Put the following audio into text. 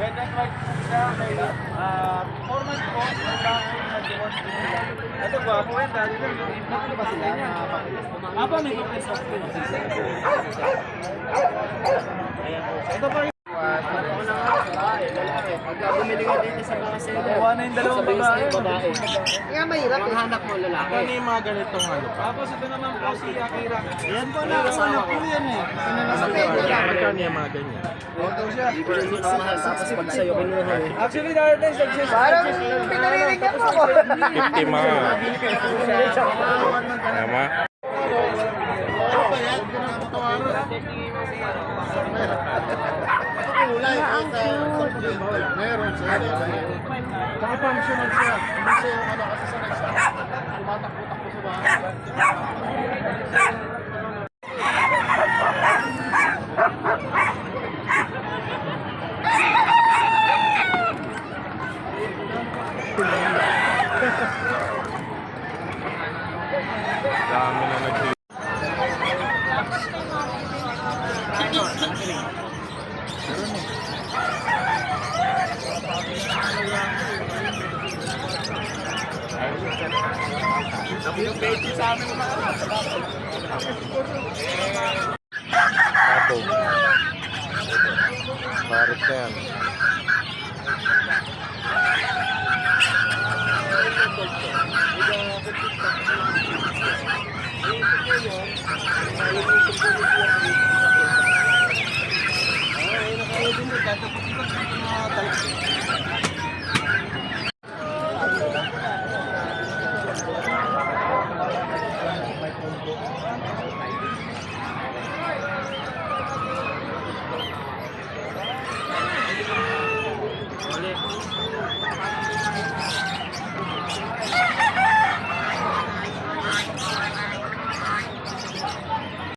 Red and white siya, may 4 months po, may vaccine na diwan. Ito ba, po yan, dati lang yung impact na kasi niya. Apa, may kapres sa akin. Ito pa yung Pagka bumili ka dito sa mga seller, nakuha na yung dalawang babae. kaya mahirap eh. Hanap mo lalaki. Ano yung mga ganitong ano? Tapos ito naman po si Akira. Yan po na, kasama po yan eh. Magkano yung mga ganyan? Ito siya. Bibili mo ng mahal, tapos pag sa'yo kinuha eh. Actually, dahil din sa Jesus. Parang pinarinig mo ako. 50 mga. Tama? Meron siya. Nakafunctional siya. Hindi siya yung ano kasi sa tumatakbo-takbo sa bahay. Dami na nag Pato. Parit na yan.